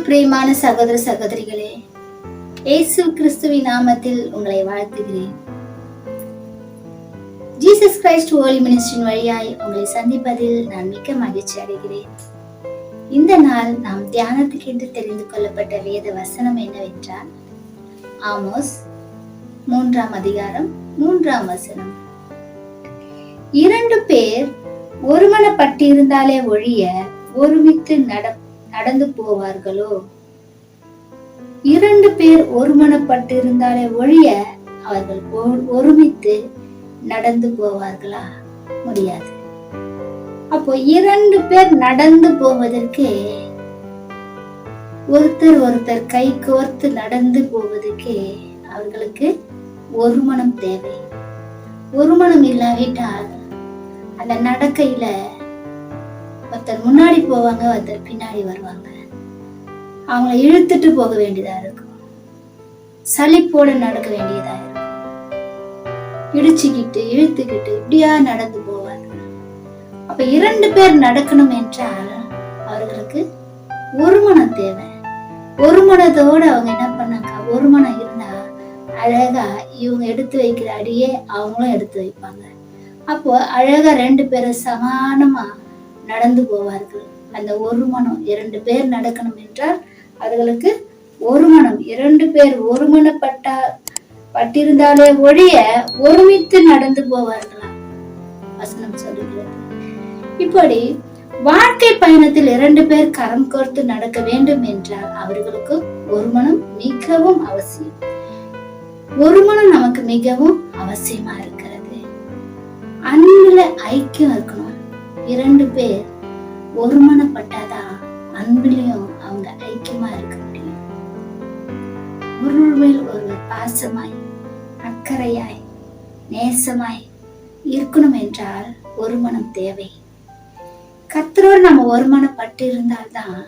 பிரியமான சகோதர சகோதரிகளே, இயேசு கிறிஸ்துவின் நாமத்தில் உங்களை வாழ்த்துகிறேன். ஜீசஸ் கிரைஸ்ட் ஹோலி மினிஸ்ட்ரியின் வழியாய் உங்களை சந்திப்பதில் நான் மிக்க மகிழ்ச்சி அடைகிறேன். இந்த நாள் நாம் தியானத்துக்கென்று தெரிந்து கொள்ளப்பட்ட வேத வசனம் என்னவென்றால் ஆமோஸ் 3ஆம் அதிகாரம் 3ஆம் வசனம். 2 பேர் ஒருமனப்பட்டிருந்தாலே ஒழிய ஒருமித்து நடந்து போவார்களோ? 2 பேர் ஒருமனப்பட்டிருந்தாலே ஒழிய அவர்கள் ஒருமித்து நடந்து போவார்களா? முடியாது. அப்போ 2 பேர் நடந்து போவதற்கு ஒருத்தர் கை கோர்த்து நடந்து போவதற்கு அவர்களுக்கு ஒருமனம் தேவை. ஒருமனம் இல்லாவிட்டால் அந்த நடக்கையில ஒருத்தர் முன்னாடி போவாங்க, ஒருத்தர் பின்னாடி வருவாங்க. அவங்கள இழுத்துட்டு போக வேண்டியதா இருக்கும், சலிப்போட நடக்க வேண்டியதா இருக்கும், இழுத்துக்கிட்டு இப்படியா நடந்து போவாங்க. அப்ப 2 பேர் நடக்கணும் என்றால் அவர்களுக்கு ஒரு மனம் தேவை. ஒரு மனதோட அவங்க என்ன பண்ணாங்க, ஒரு மனம் இருந்தா அழகா இவங்க எடுத்து வைக்கிற அடியே அவங்களும் எடுத்து வைப்பாங்க. அப்போ அழகா 2 பேரும் சமானமா நடந்து போவார்கள். அந்த ஒரு மனம் 2 பேர் நடக்கணும் என்றால் அவர்களுக்கு ஒரு மனம். 2 பேர் ஒருமனப்பட்டிருந்தாலே ஒழிய ஒருமித்து நடந்து போவார்களா வசனம் சொல்லுகிறது. இப்படி வாழ்க்கை பயணத்தில் 2 பேர் கரம் கோர்த்து நடக்க வேண்டும் என்றால் அவர்களுக்கு ஒரு மனம் மிகவும் அவசியம். ஒரு மனம் நமக்கு மிகவும் அவசியமா இருக்கிறது. அன்புல ஐக்கியம் இருக்கணும். 2 பேர் ஒருமனப்பட்டாதான் அன்பிலையும் அவங்க ஐக்கியமா இருக்க முடியும். ஒருவர் மேல் ஒருவர் பாசமாய் அக்கறையாய் நேசமாய் இருக்கணும் என்றால் ஒரு மனம் தேவை. கர்த்தரோடு நம்ம ஒருமனப்பட்டு இருந்தால்தான்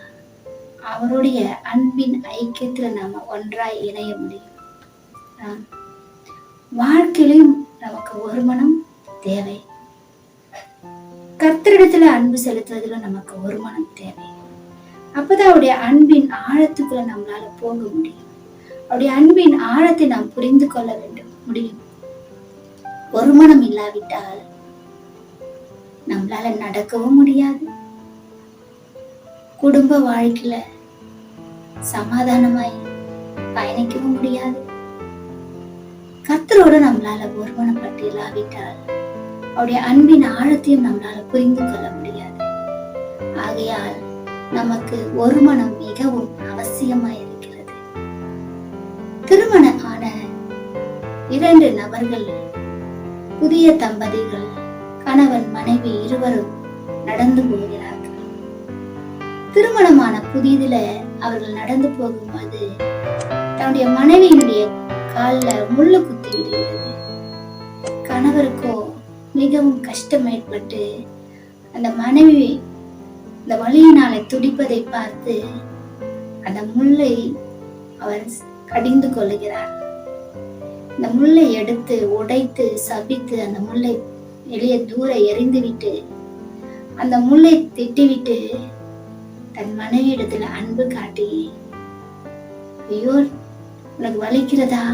அவருடைய அன்பின் ஐக்கியத்துல நாம ஒன்றாய் இணைய முடியும். வாழ்க்கையிலும் நமக்கு ஒரு மனம் தேவை. கர்த்தரிடத்துல அன்பு செலுத்துவதில நமக்கு ஒரு மனம் தேவை. அப்பதான் அவருடைய அன்பின் ஆழத்துக்குள்ள நம்மளால போக முடியும். அவருடைய அன்பின் ஆழத்தை நாம் புரிந்து கொள்ள முடியும். ஒரு மனம் இல்லாவிட்டால் நம்மளால நடக்கவும் முடியாது. குடும்ப வாழ்க்கையில சமாதானமாய் பயணிக்கவும் முடியாது. கர்த்தரோட நம்மளால ஒருமனப்பட்டு இல்லாவிட்டால் அவருடைய அன்பின் ஆழத்தையும் நம்மளால புரிந்து கொள்ள முடியாது. ஆகையால் நமக்கு ஒரு மனம் மிகவும் அவசியமாய் இருக்கிறது. திருமணம் ஆன 2 நபர்கள், புதிய தம்பதிகள், கணவன் மனைவி இருவரும் நடந்து போகிறார்கள். திருமணமான புதிதில அவர்கள் நடந்து போகும்போது தன்னுடைய மனைவியினுடைய காலில் முள்ளு குத்தி விடுகிறது. கணவருக்கோ மிகவும் கஷ்டம் ஏற்பட்டு அந்த மனைவி இந்த வலியினாலே துடிப்பதை பார்த்து அந்த முள்ளை அவர் கடிந்து கொள்ளுகிறார். இந்த முள்ளை எடுத்து உடைத்து சபித்து அந்த முள்ளை வெளியே தூர எறிந்துவிட்டு அந்த முள்ளை திட்டிவிட்டு தன் மனைவியிடத்துல அன்பு காட்டி, ஐயோ உனக்கு வலிக்கிறதா,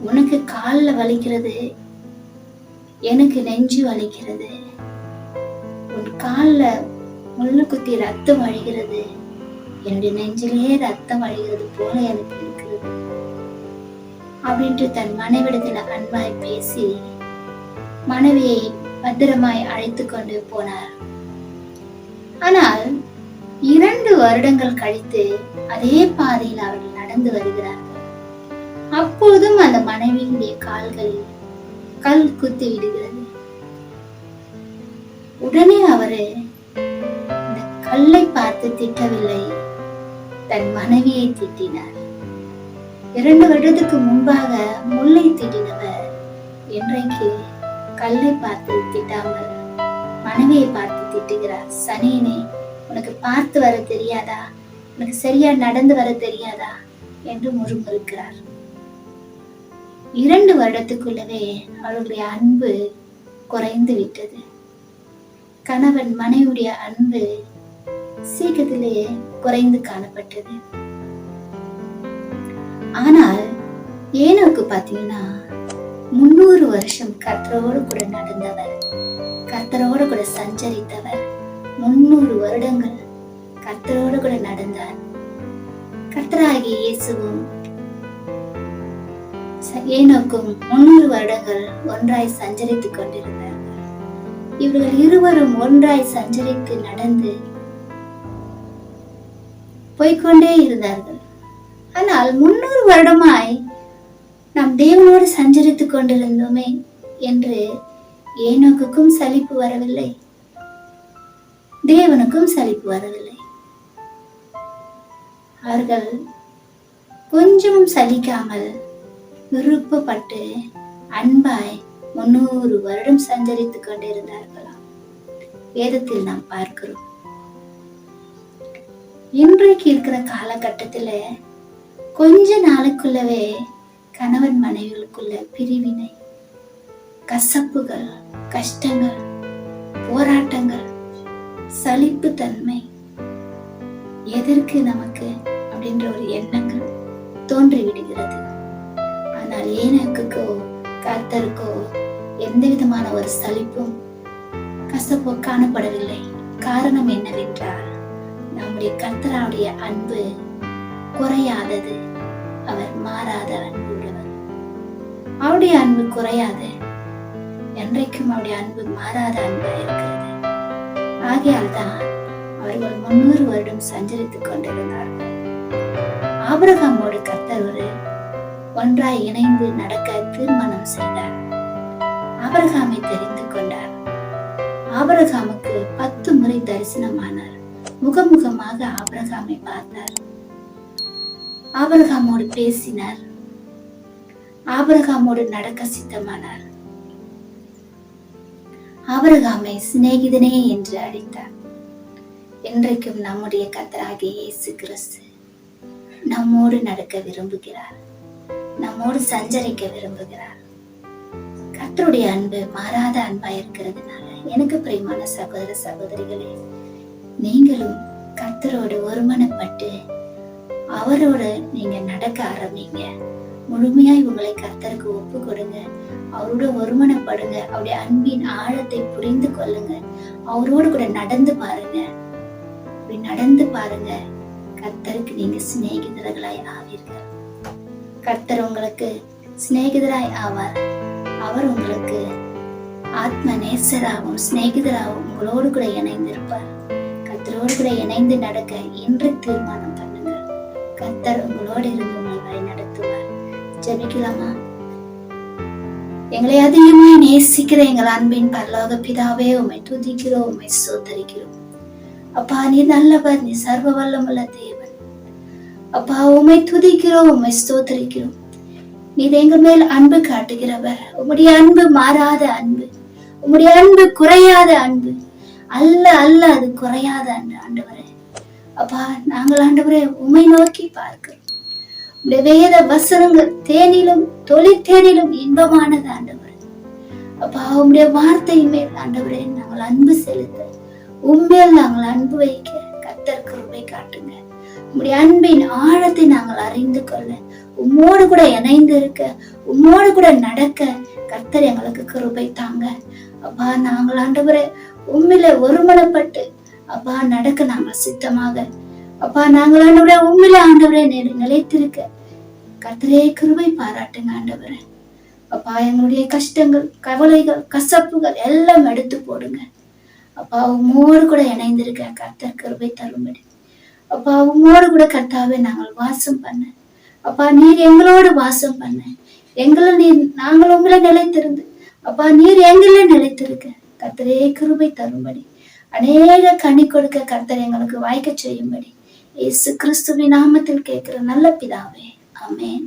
உனக்கு கால்ல வலிக்கிறது, எனக்கு நெஞ்சு வலிக்கிறது, உன் கால்ல முள்ளு குத்தி ரத்தம் வழிகிறது, என்னுடைய நெஞ்சிலேயே ரத்தம் வழிகிறது போல எனக்கு இருக்கிறது அப்படின்ட்டு தன் மனைவிடத்துல அன்பாய் பேசி மனைவியை பத்திரமாய் அழைத்து கொண்டு போனார். ஆனால் 2 வருடங்கள் கழித்து அதே பாதையில் அவர்கள் நடந்து வருகிறார்கள். அப்போதும் அந்த மனைவியுடைய கால்களில் கல் குத்தி விடுகிறது. உடனே அவரு இந்த கல்லை பார்த்து திட்டவில்லை, தன் மனைவியை திட்டினார். 2 வருடத்துக்கு முன்பாக முல்லை திட்டினவர் இன்றைக்கு கல்லை பார்த்து திட்டாமல் மனைவியை பார்த்து திட்டுகிறார். சனியனே, உனக்கு பார்த்து வர தெரியாதா, உனக்கு சரியா நடந்து வர தெரியாதா என்று முறுமுறுக்கிறார். 2 வருடத்துக்குள்ளவே அவருடைய அன்பு குறைந்து விட்டது. கணவன் மனைவியுடைய அன்பு சீக்கிரத்திலேயே குறைந்து காணப்பட்டது. ஆனால் ஏனோக்கு பாத்தீங்கன்னா 300 வருஷம் கர்த்தரோடு கூட நடந்தவர், கர்த்தரோடு கூட சஞ்சரித்தவர். 300 வருடங்கள் கர்த்தரோடு கூட நடந்தார். கர்த்தராகிய இயேசுவும் ஏனோக்கும் 300 வருடங்கள் ஒன்றாய் சஞ்சரித்துக் கொண்டிருந்தார்கள். இவர்கள் இருவரும் ஒன்றாய் சஞ்சரித்து நடந்து போய்கொண்டே இருந்தார்கள். ஆனால் 300 வருடமாய் நாம் தேவனோடு சஞ்சரித்துக் கொண்டிருந்தோமே என்று ஏனோக்குக்கும் சலிப்பு வரவில்லை, தேவனுக்கும் சலிப்பு வரவில்லை. அவர்கள் கொஞ்சமும் சலிக்காமல் விருப்பப்பட்டு அன்பாய் 300 வருடம் சஞ்சரித்துக் கொண்டிருந்தார்களாம். வேதத்தில் நாம் பார்க்கிறோம். இன்றைக்கு இருக்கிற காலகட்டத்துல கொஞ்ச நாளுக்குள்ளவே கணவன் மனைவிகளுக்குள்ள பிரிவினை, கசப்புகள், கஷ்டங்கள், போராட்டங்கள், சலிப்பு தன்மை, எதற்கு நமக்கு அப்படின்ற ஒரு எண்ணங்கள் தோன்றி விடுகிறது. ஆனால் ஏனோக்குக்கோ கர்த்தருக்கோ எந்த விதமான ஒரு சலிப்பும் கசப்போ காணப்படவில்லை. காரணம் என்னவென்றால் நம்முடைய கர்த்தருடைய அன்பு குறையாதது, அவர் மாறாத அன்பு உள்ளவர். அவருடைய அன்பு குறையாது, என்றைக்கும் அவருடைய அன்பு மாறாத அன்பா இருக்கிறது. ஆகையால் தான் அவர்கள் 300 வருடம் சஞ்சரித்துக் கொண்டிருந்தார்கள். ஆபிரகாமோடு கர்த்தர் ஒரு ஒன்றாய் இணைந்து நடக்க தீர்மானம் செய்தார். ஆபிரகாமை தெரிந்து கொண்டார். ஆபிரகாமுக்கு 10 முறை தரிசனமானார். முகமுகமாக ஆபிரகாமை பார்த்தார். ஆபிரகாமோடு பேசினார். ஆபிரகாமோடு நடக்க சித்தமானார். ஆபிரகாமை சிநேகிதனே என்று அழைத்தார். இன்றைக்கும் நம்முடைய கர்த்தராகிய இயேசு கிறிஸ்து நம்மோடு நடக்க விரும்புகிறார், நம்மோடு சஞ்சரிக்க விரும்புகிறார். கர்த்தருடைய அன்பு மாறாத அன்பா இருக்கிறதுனால எனக்கு பிரியமான சகோதர சகோதரிகளே, நீங்களும் கர்த்தரோடு ஒருமனப்பட்டு அவரோட நீங்க நடக்க ஆரம்பிங்க. முழுமையாய் உங்களை கர்த்தருக்கு ஒப்பு கொடுங்க. அவரோட ஒருமனப்படுங்க. அவருடைய அன்பின் ஆழத்தை புரிந்து கொள்ளுங்க. அவரோடு கூட நடந்து பாருங்க. அப்படி நடந்து பாருங்க, கர்த்தருக்கு நீங்க சிநேகிதர்களாய் ஆவீர்கள். கர்த்தர் உங்களுக்கு சிநேகிதராய் ஆவார். அவர் உங்களுக்கு ஆத்ம நேசராகவும் சிநேகிதராகவும் உங்களோடு கூட இணைந்திருப்பார். கர்த்தரோடு கூட இணைந்து நடக்க இன்று தீர்மானம் பண்ணுங்க. கர்த்தர் உங்களோடு இருந்து உங்களை வழி நடத்துவார். ஜெபிக்கலாமா? எங்களை அதிகமாய் நேசிக்கிற எங்கள் அன்பின் பரலோக பிதாவே, உம்மை துதிக்கிறோம், உம்மை ஸ்தோத்திரிக்கிறோம். அப்பா, நீ நல்லவர், நீ சர்வ வல்லமுள்ள தேவன். அப்பா, உம்மை துதிக்கிறோம், உம்மை ஸ்தோத்திரிக்கிறோம். நீர் எங்க மேல் அன்பு காட்டுகிறவர். உம்முடைய அன்பு மாறாத அன்பு, உம்முடைய அன்பு குறையாத அன்பு அல்ல அல்ல, அது குறையாத அன்பு ஆண்டவரே. அப்பா, நாங்கள் ஆண்டவரே உம்மை நோக்கி பார்க்கிறோம். உம்முடைய வேத வசனங்கள் தேனிலும் தொழிற்தேனிலும் இன்பமானது ஆண்டவரே. அப்பா, உம்முடைய வார்த்தையின் மேல் ஆண்டவரே நாங்கள் அன்பு செலுத்த, உண்மையில் நாங்கள் அன்பு வைக்க கர்த்தர் கிருபை காட்டுங்க. உம்முடைய அன்பின் ஆழத்தை நாங்கள் அறிந்து கொள்ள, உம்மோடு கூட இணைந்து இருக்க, உம்மோடு கூட நடக்க கர்த்தர் எங்களுக்கு கிருபை தாங்க. அப்பா, நாங்கள் ஆண்டவரே உண்மையில ஒருமனப்பட்டு அப்பா நடக்க நாங்கள் சித்தமாக, அப்பா நாங்கள் ஆண்டவரே உண்மையில ஆண்டவரே நிலைத்திருக்க கர்த்தரே கிருபை பாராட்டுங்க ஆண்டவரே. அப்பா, எங்களுடைய கஷ்டங்கள், கவலைகள், கசப்புகள் எல்லாம் எடுத்து போடுங்க. அப்பா, உம்மோடு கூட இணைந்திருக்க கர்த்தர் கிருபை தரும்படி. அப்பா, உம்மோடு கூட கர்த்தாவே நாங்கள் வாசம் பண்ண, அப்பா நீர் எங்களோடு வாசம் பண்ண, நாங்கள் உங்களை நிலைத்திருந்து அப்பா நீர் எங்கள நிலைத்திருக்க கர்த்தரே கிருபை தரும்படி, அநேக கனி கொடுக்க கர்த்தர் எங்களுக்கு வாய்க்க செய்யும்படி இயேசு கிறிஸ்துவின் நாமத்தில் கேட்கிற நல்ல பிதாவே, ஆமென்.